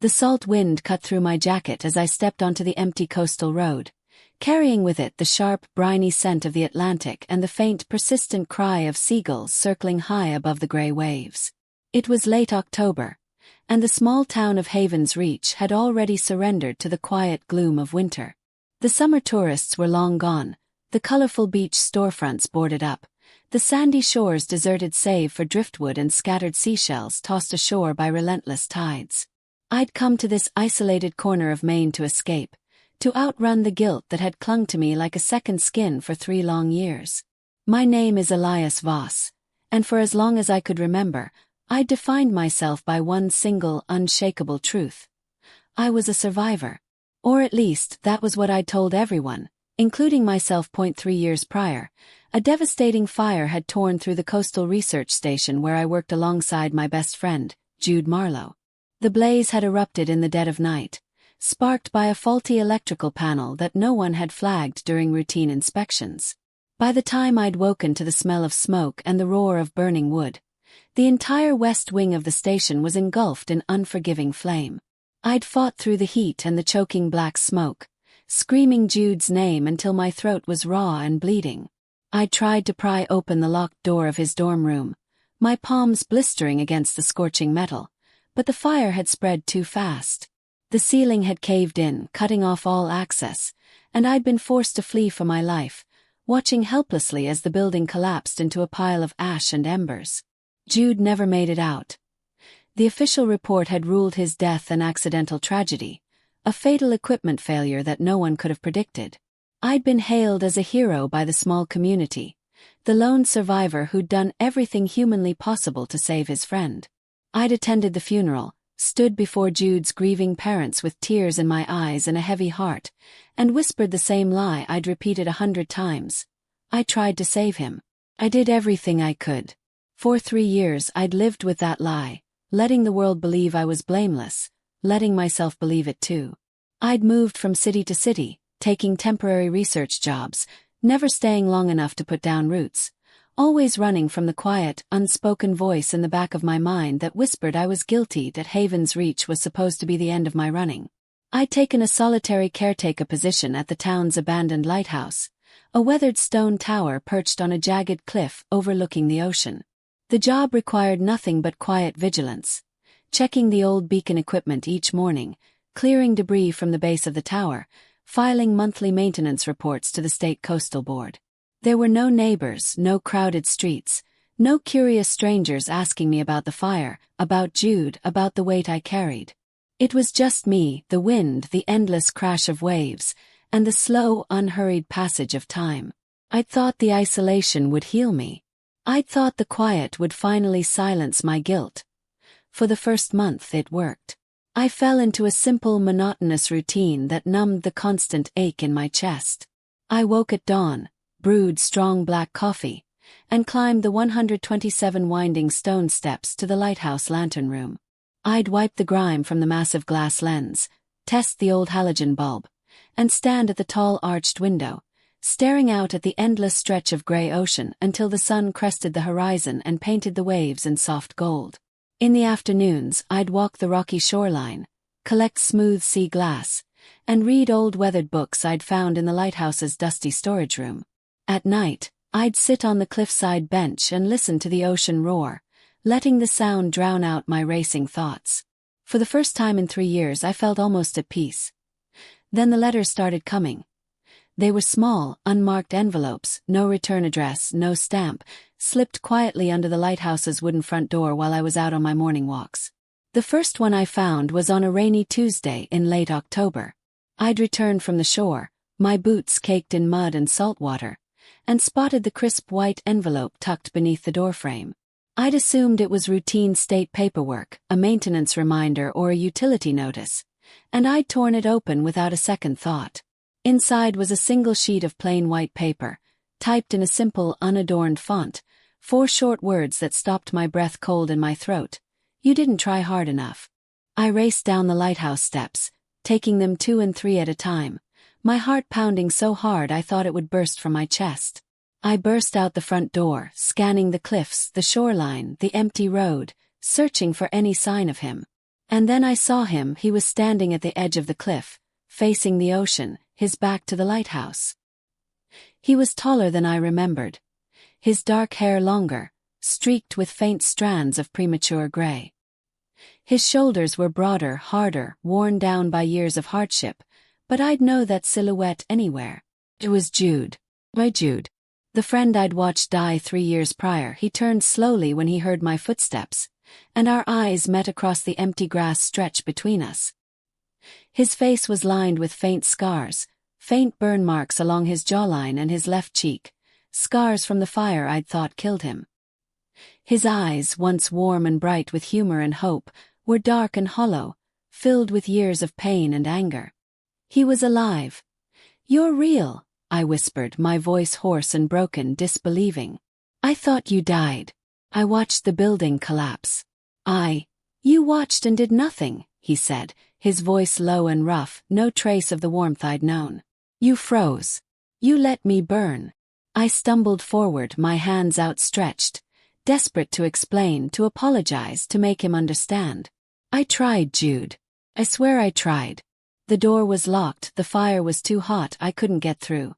The salt wind cut through my jacket as I stepped onto the empty coastal road, carrying with it the sharp, briny scent of the Atlantic and the faint, persistent cry of seagulls circling high above the gray waves. It was late October, and the small town of Havens Reach had already surrendered to the quiet gloom of winter. The summer tourists were long gone, the colorful beach storefronts boarded up, the sandy shores deserted save for driftwood and scattered seashells tossed ashore by relentless tides. I'd come to this isolated corner of Maine to escape, to outrun the guilt that had clung to me like a second skin for 3 long years. My name is Elias Voss, and for as long as I could remember, I'd defined myself by one single, unshakable truth. I was a survivor. Or at least, that was what I'd told everyone, including myself. 3 years prior, a devastating fire had torn through the coastal research station where I worked alongside my best friend, Jude Marlowe. The blaze had erupted in the dead of night, sparked by a faulty electrical panel that no one had flagged during routine inspections. By the time I'd woken to the smell of smoke and the roar of burning wood, the entire west wing of the station was engulfed in unforgiving flame. I'd fought through the heat and the choking black smoke, screaming Jude's name until my throat was raw and bleeding. I'd tried to pry open the locked door of his dorm room, my palms blistering against the scorching metal, but the fire had spread too fast. The ceiling had caved in, cutting off all access, and I'd been forced to flee for my life, watching helplessly as the building collapsed into a pile of ash and embers. Jude never made it out. The official report had ruled his death an accidental tragedy, a fatal equipment failure that no one could have predicted. I'd been hailed as a hero by the small community, the lone survivor who'd done everything humanly possible to save his friend. I'd attended the funeral, stood before Jude's grieving parents with tears in my eyes and a heavy heart, and whispered the same lie I'd repeated 100 times. I tried to save him. I did everything I could. For 3 years I'd lived with that lie, letting the world believe I was blameless, letting myself believe it too. I'd moved from city to city, taking temporary research jobs, never staying long enough to put down roots, always running from the quiet, unspoken voice in the back of my mind that whispered I was guilty, that Havens Reach was supposed to be the end of my running. I'd taken a solitary caretaker position at the town's abandoned lighthouse, a weathered stone tower perched on a jagged cliff overlooking the ocean. The job required nothing but quiet vigilance, checking the old beacon equipment each morning, clearing debris from the base of the tower, filing monthly maintenance reports to the state coastal board. There were no neighbors, no crowded streets, no curious strangers asking me about the fire, about Jude, about the weight I carried. It was just me, the wind, the endless crash of waves, and the slow, unhurried passage of time. I'd thought the isolation would heal me. I'd thought the quiet would finally silence my guilt. For the first month it worked. I fell into a simple, monotonous routine that numbed the constant ache in my chest. I woke at dawn, brewed strong black coffee, and climbed the 127 winding stone steps to the lighthouse lantern room. I'd wipe the grime from the massive glass lens, test the old halogen bulb, and stand at the tall arched window, staring out at the endless stretch of gray ocean until the sun crested the horizon and painted the waves in soft gold. In the afternoons, I'd walk the rocky shoreline, collect smooth sea glass, and read old weathered books I'd found in the lighthouse's dusty storage room. At night, I'd sit on the cliffside bench and listen to the ocean roar, letting the sound drown out my racing thoughts. For the first time in 3 years I felt almost at peace. Then the letters started coming. They were small, unmarked envelopes, no return address, no stamp, slipped quietly under the lighthouse's wooden front door while I was out on my morning walks. The first one I found was on a rainy Tuesday in late October. I'd returned from the shore, my boots caked in mud and salt water, and spotted the crisp white envelope tucked beneath the doorframe. I'd assumed it was routine state paperwork, a maintenance reminder or a utility notice, and I'd torn it open without a second thought. Inside was a single sheet of plain white paper, typed in a simple, unadorned font, 4 short words that stopped my breath cold in my throat. You didn't try hard enough. I raced down the lighthouse steps, taking them 2 and 3 at a time, my heart pounding so hard I thought it would burst from my chest. I burst out the front door, scanning the cliffs, the shoreline, the empty road, searching for any sign of him. And then I saw him. He was standing at the edge of the cliff, facing the ocean, his back to the lighthouse. He was taller than I remembered, his dark hair longer, streaked with faint strands of premature gray. His shoulders were broader, harder, worn down by years of hardship, but I'd know that silhouette anywhere. It was Jude. Why, Jude. The friend I'd watched die 3 years prior. He turned slowly when he heard my footsteps, and our eyes met across the empty grass stretch between us. His face was lined with faint scars, faint burn marks along his jawline and his left cheek, scars from the fire I'd thought killed him. His eyes, once warm and bright with humor and hope, were dark and hollow, filled with years of pain and anger. He was alive. "You're real," I whispered, my voice hoarse and broken, disbelieving. "I thought you died. I watched the building collapse." "You watched and did nothing," he said, his voice low and rough, no trace of the warmth I'd known. "You froze. You let me burn." I stumbled forward, my hands outstretched, desperate to explain, to apologize, to make him understand. "I tried, Jude. I swear I tried. The door was locked, the fire was too hot, I couldn't get through."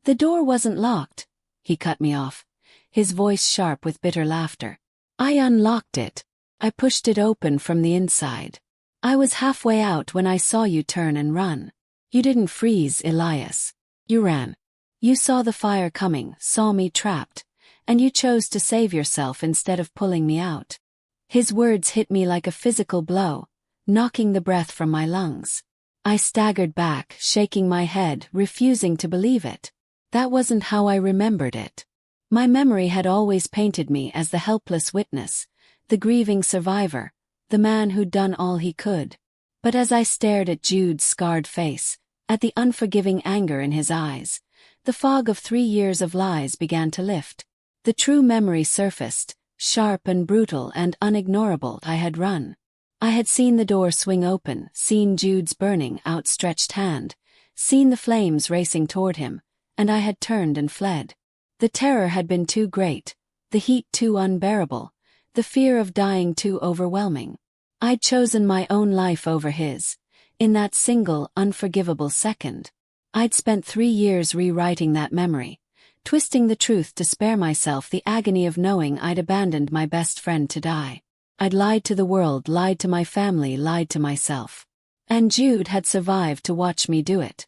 "The door wasn't locked," he cut me off, his voice sharp with bitter laughter. "I unlocked it. I pushed it open from the inside. I was halfway out when I saw you turn and run. You didn't freeze, Elias. You ran. You saw the fire coming, saw me trapped, and you chose to save yourself instead of pulling me out." His words hit me like a physical blow, knocking the breath from my lungs. I staggered back, shaking my head, refusing to believe it. That wasn't how I remembered it. My memory had always painted me as the helpless witness, the grieving survivor, the man who'd done all he could. But as I stared at Jude's scarred face, at the unforgiving anger in his eyes, the fog of 3 years of lies began to lift. The true memory surfaced, sharp and brutal and unignorable. I had run. I had seen the door swing open, seen Jude's burning, outstretched hand, seen the flames racing toward him, and I had turned and fled. The terror had been too great, the heat too unbearable, the fear of dying too overwhelming. I'd chosen my own life over his, in that single, unforgivable second. I'd spent 3 years rewriting that memory, twisting the truth to spare myself the agony of knowing I'd abandoned my best friend to die. I'd lied to the world, lied to my family, lied to myself. And Jude had survived to watch me do it.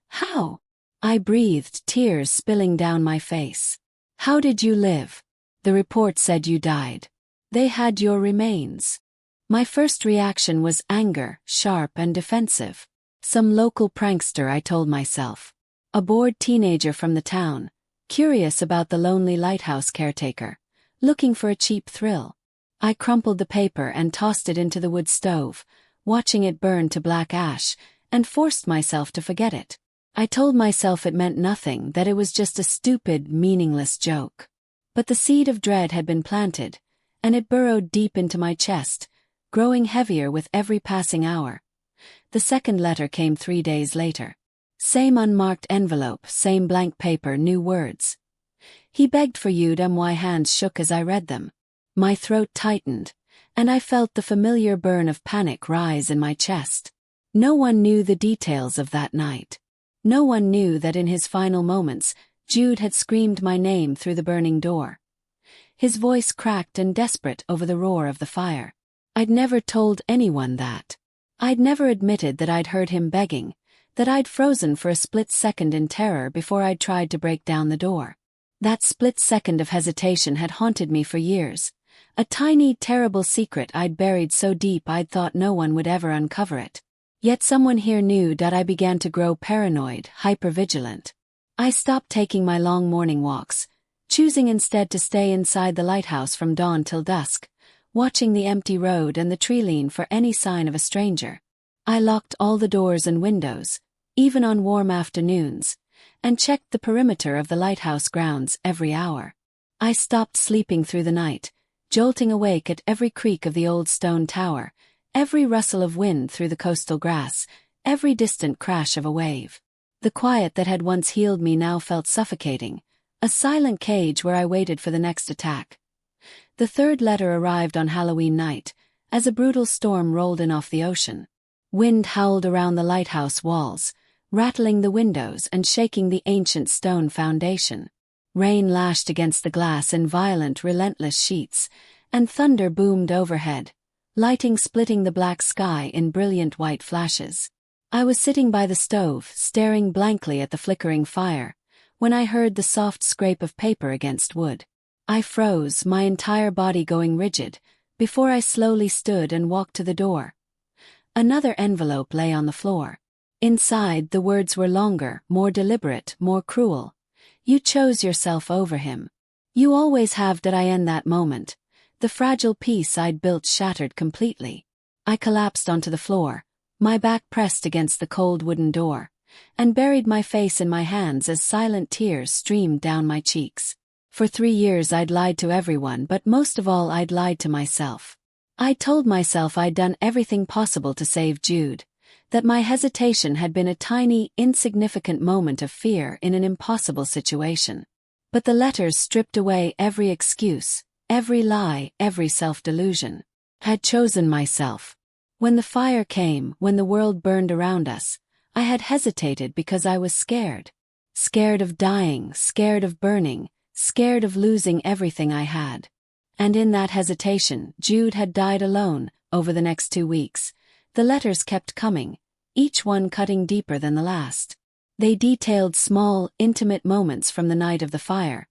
"How?" I breathed, tears spilling down my face. "How did you live? The report said you died. They had your remains." My first reaction was anger, sharp and defensive. Some local prankster, I told myself. A bored teenager from the town, curious about the lonely lighthouse caretaker, looking for a cheap thrill. I crumpled the paper and tossed it into the wood stove, watching it burn to black ash, and forced myself to forget it. I told myself it meant nothing, that it was just a stupid, meaningless joke. But the seed of dread had been planted, and it burrowed deep into my chest, growing heavier with every passing hour. The second letter came 3 days later. Same unmarked envelope, same blank paper, new words. "He begged for you." My hands shook as I read them. My throat tightened, and I felt the familiar burn of panic rise in my chest. No one knew the details of that night. No one knew that in his final moments, Jude had screamed my name through the burning door. His voice cracked and desperate over the roar of the fire. I'd never told anyone that. I'd never admitted that I'd heard him begging, that I'd frozen for a split second in terror before I'd tried to break down the door. That split second of hesitation had haunted me for years, a tiny, terrible secret I'd buried so deep I'd thought no one would ever uncover it. Yet someone here knew that I began to grow paranoid, hypervigilant. I stopped taking my long morning walks, choosing instead to stay inside the lighthouse from dawn till dusk, watching the empty road and the tree lean for any sign of a stranger. I locked all the doors and windows, even on warm afternoons, and checked the perimeter of the lighthouse grounds every hour. I stopped sleeping through the night, jolting awake at every creak of the old stone tower, every rustle of wind through the coastal grass, every distant crash of a wave. The quiet that had once healed me now felt suffocating, a silent cage where I waited for the next attack. The third letter arrived on Halloween night, as a brutal storm rolled in off the ocean. Wind howled around the lighthouse walls, rattling the windows and shaking the ancient stone foundation. Rain lashed against the glass in violent, relentless sheets, and thunder boomed overhead, lightning splitting the black sky in brilliant white flashes. I was sitting by the stove, staring blankly at the flickering fire, when I heard the soft scrape of paper against wood. I froze, my entire body going rigid, before I slowly stood and walked to the door. Another envelope lay on the floor. Inside, the words were longer, more deliberate, more cruel. You chose yourself over him. You always have. Did I end that moment? The fragile peace I'd built shattered completely. I collapsed onto the floor, my back pressed against the cold wooden door, and buried my face in my hands as silent tears streamed down my cheeks. For 3 years I'd lied to everyone, but most of all I'd lied to myself. I told myself I'd done everything possible to save Jude, that my hesitation had been a tiny, insignificant moment of fear in an impossible situation. But the letters stripped away every excuse, every lie, every self-delusion. I had chosen myself. When the fire came, when the world burned around us, I had hesitated because I was scared. Scared of dying, scared of burning, scared of losing everything I had. And in that hesitation, Jude had died alone. Over the next 2 weeks, the letters kept coming, each one cutting deeper than the last. They detailed small, intimate moments from the night of the fire,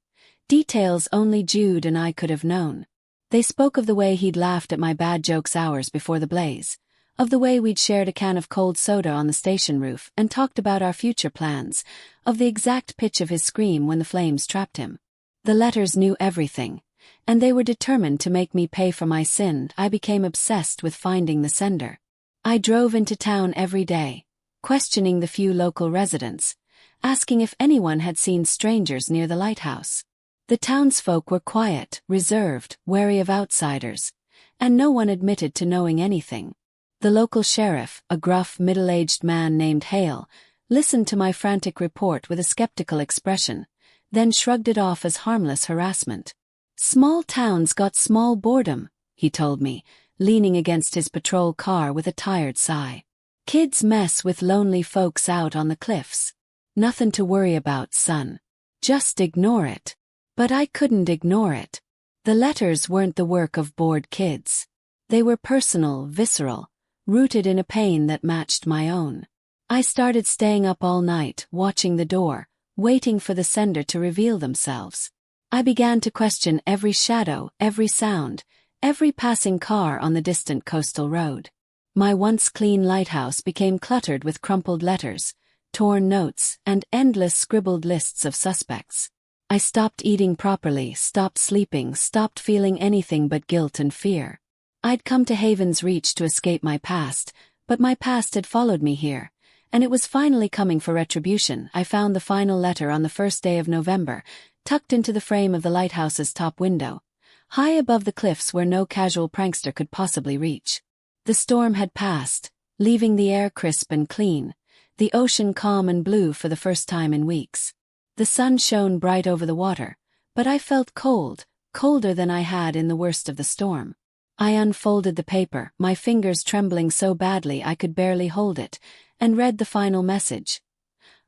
details only Jude and I could have known. They spoke of the way he'd laughed at my bad jokes hours before the blaze, of the way we'd shared a can of cold soda on the station roof and talked about our future plans, of the exact pitch of his scream when the flames trapped him. The letters knew everything, and they were determined to make me pay for my sin. I became obsessed with finding the sender. I drove into town every day, questioning the few local residents, asking if anyone had seen strangers near the lighthouse. The townsfolk were quiet, reserved, wary of outsiders, and no one admitted to knowing anything. The local sheriff, a gruff, middle-aged man named Hale, listened to my frantic report with a skeptical expression, then shrugged it off as harmless harassment. "Small towns got small boredom," he told me, leaning against his patrol car with a tired sigh. "Kids mess with lonely folks out on the cliffs. Nothing to worry about, son. Just ignore it." But I couldn't ignore it. The letters weren't the work of bored kids. They were personal, visceral, rooted in a pain that matched my own. I started staying up all night, watching the door, waiting for the sender to reveal themselves. I began to question every shadow, every sound, every passing car on the distant coastal road. My once clean lighthouse became cluttered with crumpled letters, torn notes, and endless scribbled lists of suspects. I stopped eating properly, stopped sleeping, stopped feeling anything but guilt and fear. I'd come to Haven's Reach to escape my past, but my past had followed me here, and it was finally coming for retribution. I found the final letter on the first day of November, tucked into the frame of the lighthouse's top window, high above the cliffs where no casual prankster could possibly reach. The storm had passed, leaving the air crisp and clean, the ocean calm and blue for the first time in weeks. The sun shone bright over the water, but I felt cold, colder than I had in the worst of the storm. I unfolded the paper, my fingers trembling so badly I could barely hold it, and read the final message.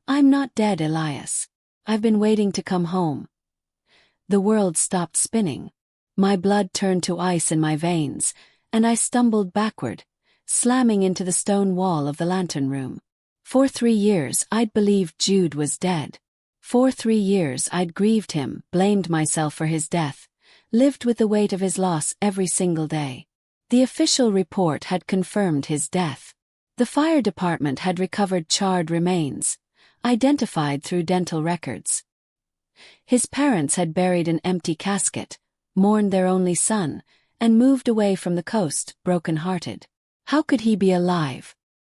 "I'm not dead, Elias. I've been waiting to come home." The world stopped spinning. My blood turned to ice in my veins, and I stumbled backward, slamming into the stone wall of the lantern room. For 3 years I'd believed Jude was dead. For 3 years I'd grieved him, blamed myself for his death, lived with the weight of his loss every single day. The official report had confirmed his death. The fire department had recovered charred remains, identified through dental records. His parents had buried an empty casket, mourned their only son, and moved away from the coast, broken-hearted. How could he be alive,